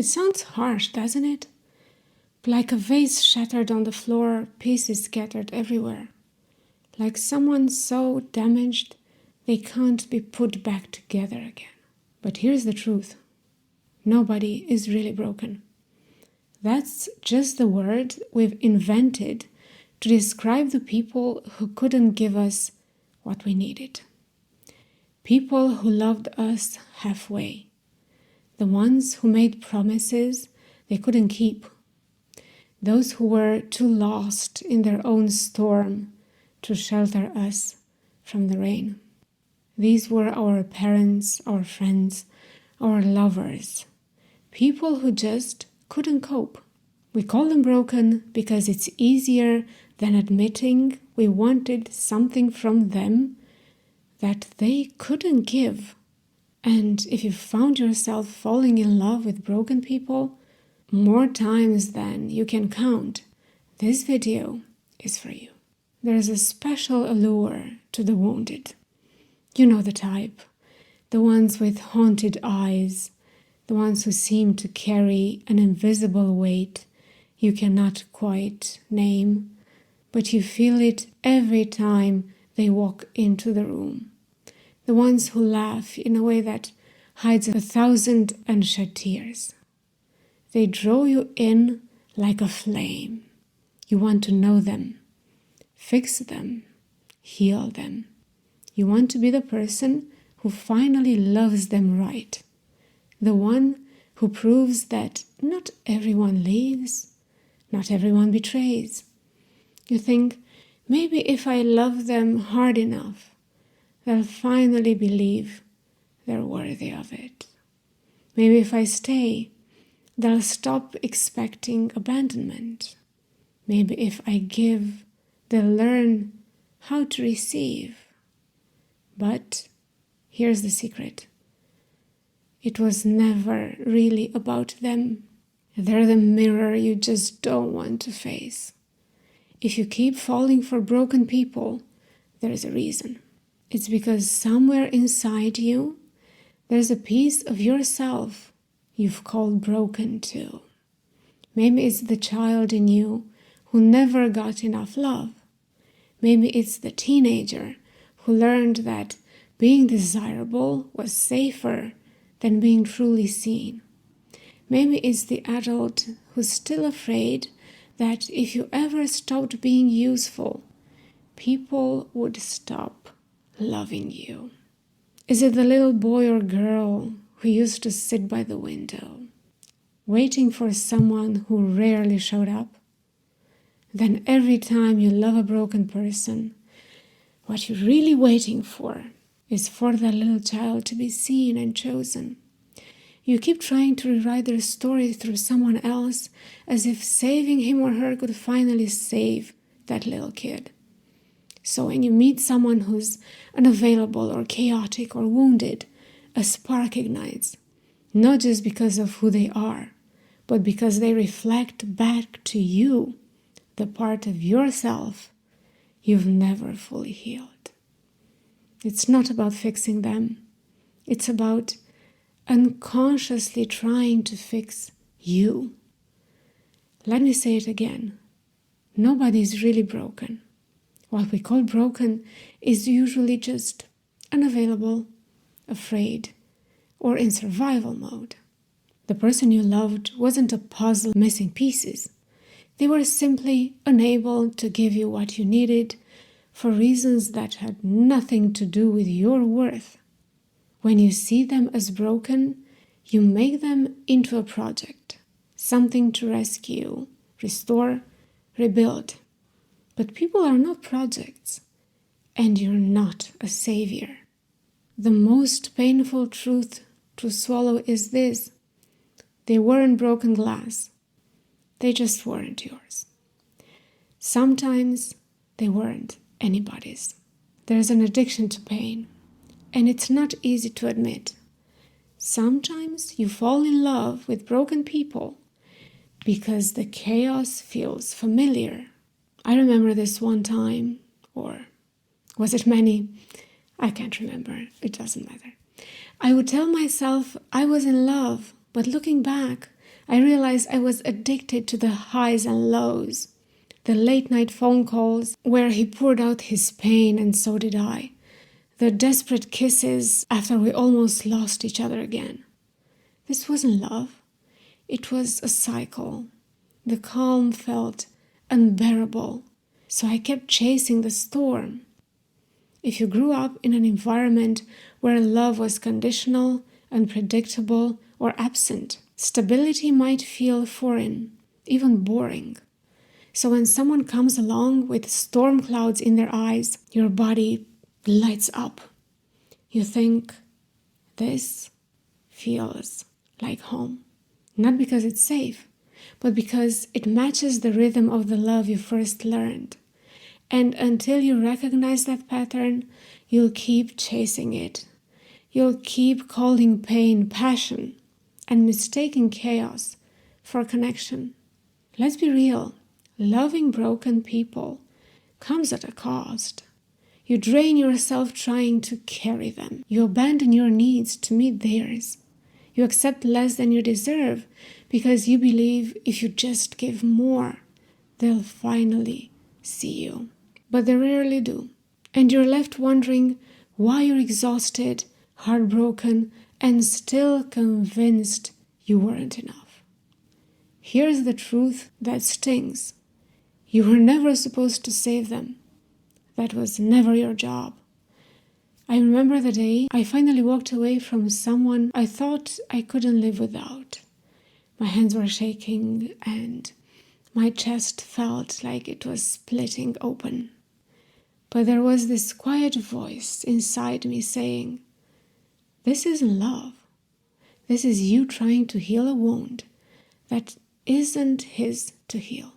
It sounds harsh, doesn't it? Like a vase shattered on the floor, pieces scattered everywhere. Like someone so damaged they can't be put back together again. But here's the truth. Nobody is really broken. That's just the word we've invented to describe the people who couldn't give us what we needed. People who loved us halfway. The ones who made promises they couldn't keep. Those who were too lost in their own storm to shelter us from the rain. These were our parents, our friends, our lovers. People who just couldn't cope. We call them broken because it's easier than admitting we wanted something from them that they couldn't give. And if you found yourself falling in love with broken people more times than you can count, this video is for you. There's a special allure to the wounded. You know the type. The ones with haunted eyes, the ones who seem to carry an invisible weight you cannot quite name, but you feel it every time they walk into the room. The ones who laugh in a way that hides 1,000 unshed tears. They draw you in like a flame. You want to know them, fix them, heal them. You want to be the person who finally loves them right. The one who proves that not everyone leaves, not everyone betrays. You think, maybe if I love them hard enough, they'll finally believe they're worthy of it. Maybe if I stay, they'll stop expecting abandonment. Maybe if I give, they'll learn how to receive. But here's the secret. It was never really about them. They're the mirror you just don't want to face. If you keep falling for broken people, there's a reason. It's because somewhere inside you, there's a piece of yourself you've called broken too. Maybe it's the child in you who never got enough love. Maybe it's the teenager who learned that being desirable was safer than being truly seen. Maybe it's the adult who's still afraid that if you ever stopped being useful, people would stop loving you. Is it the little boy or girl who used to sit by the window, waiting for someone who rarely showed up? Then every time you love a broken person, what you're really waiting for is for that little child to be seen and chosen. You keep trying to rewrite their story through someone else as if saving him or her could finally save that little kid. So when you meet someone who's unavailable or chaotic or wounded, a spark ignites, not just because of who they are, but because they reflect back to you the part of yourself you've never fully healed. It's not about fixing them. It's about unconsciously trying to fix you. Let me say it again. Nobody's really broken. What we call broken is usually just unavailable, afraid, or in survival mode. The person you loved wasn't a puzzle missing pieces. They were simply unable to give you what you needed for reasons that had nothing to do with your worth. When you see them as broken, you make them into a project, something to rescue, restore, rebuild. But people are not projects, and you're not a savior. The most painful truth to swallow is this: they weren't broken glass. They just weren't yours. Sometimes they weren't anybody's. There's an addiction to pain, and it's not easy to admit. Sometimes you fall in love with broken people because the chaos feels familiar. I remember this one time, or was it many? I can't remember. It doesn't matter. I would tell myself I was in love, but looking back, I realized I was addicted to the highs and lows, the late night phone calls where he poured out his pain and so did I, the desperate kisses after we almost lost each other again. This wasn't love. It was a cycle. The calm felt unbearable, so I kept chasing the storm. If you grew up in an environment where love was conditional, unpredictable, or absent, stability might feel foreign, even boring. So when someone comes along with storm clouds in their eyes, your body lights up. You think, this feels like home. Not because it's safe, but because it matches the rhythm of the love you first learned. And until you recognize that pattern, you'll keep chasing it. You'll keep calling pain passion and mistaking chaos for connection. Let's be real. Loving broken people comes at a cost. You drain yourself trying to carry them. You abandon your needs to meet theirs. You accept less than you deserve because you believe if you just give more, they'll finally see you. But they rarely do. And you're left wondering why you're exhausted, heartbroken, and still convinced you weren't enough. Here's the truth that stings. You were never supposed to save them. That was never your job. I remember the day I finally walked away from someone I thought I couldn't live without. My hands were shaking and my chest felt like it was splitting open. But there was this quiet voice inside me saying, this isn't love. This is you trying to heal a wound that isn't his to heal.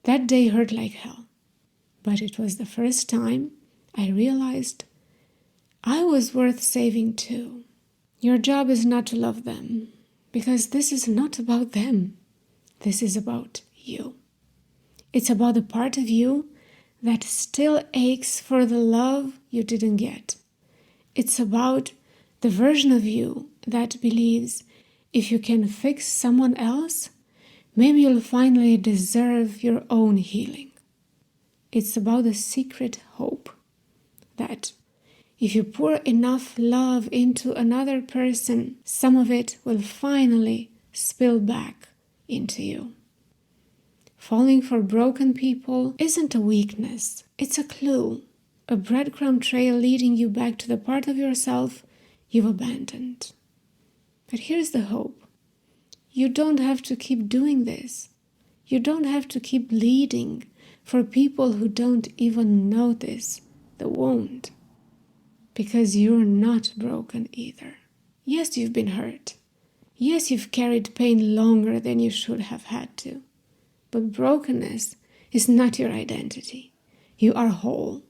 That day hurt like hell, but it was the first time I realized I was worth saving too. Your job is not to love them, because this is not about them. This is about you. It's about the part of you that still aches for the love you didn't get. It's about the version of you that believes if you can fix someone else, maybe you'll finally deserve your own healing. It's about the secret hope that if you pour enough love into another person, some of it will finally spill back into you. Falling for broken people isn't a weakness, it's a clue, a breadcrumb trail leading you back to the part of yourself you've abandoned. But here's the hope. You don't have to keep doing this. You don't have to keep bleeding for people who don't even notice the wound. Because you're not broken either. Yes, you've been hurt. Yes, you've carried pain longer than you should have had to. But brokenness is not your identity. You are whole.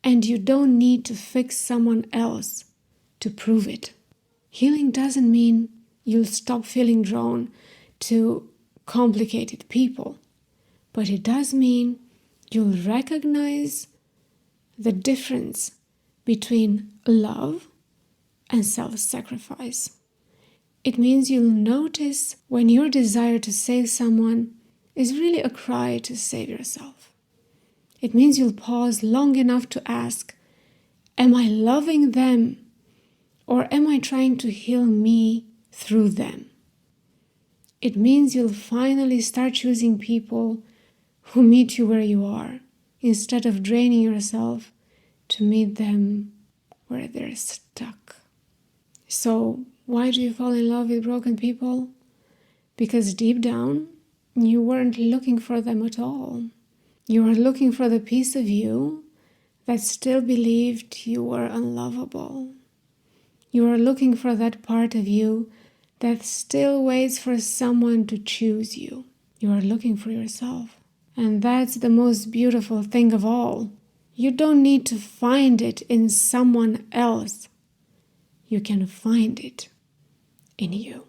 And you don't need to fix someone else to prove it. Healing doesn't mean you'll stop feeling drawn to complicated people. But it does mean you'll recognize the difference between love and self-sacrifice. It means you'll notice when your desire to save someone is really a cry to save yourself. It means you'll pause long enough to ask, am I loving them or am I trying to heal me through them? It means you'll finally start choosing people who meet you where you are instead of draining yourself to meet them where they're stuck. So why do you fall in love with broken people? Because deep down, you weren't looking for them at all. You were looking for the piece of you that still believed you were unlovable. You were looking for that part of you that still waits for someone to choose you. You are looking for yourself. And that's the most beautiful thing of all. You don't need to find it in someone else. You can find it in you.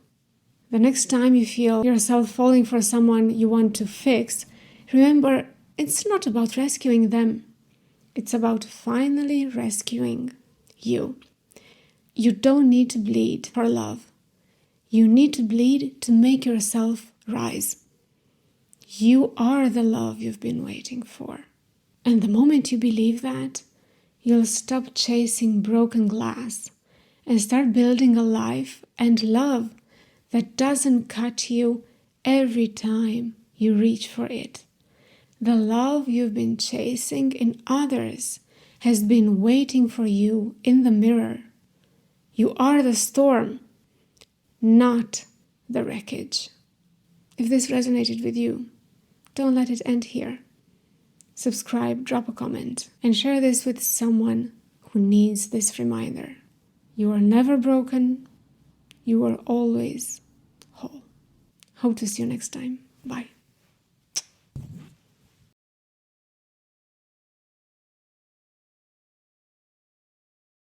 The next time you feel yourself falling for someone you want to fix, remember, it's not about rescuing them. It's about finally rescuing you. You don't need to bleed for love. You need to bleed to make yourself rise. You are the love you've been waiting for. And the moment you believe that, you'll stop chasing broken glass and start building a life and love that doesn't cut you every time you reach for it. The love you've been chasing in others has been waiting for you in the mirror. You are the storm, not the wreckage. If this resonated with you, don't let it end here. Subscribe, drop a comment, and share this with someone who needs this reminder. You are never broken. You are always whole. Hope to see you next time. Bye.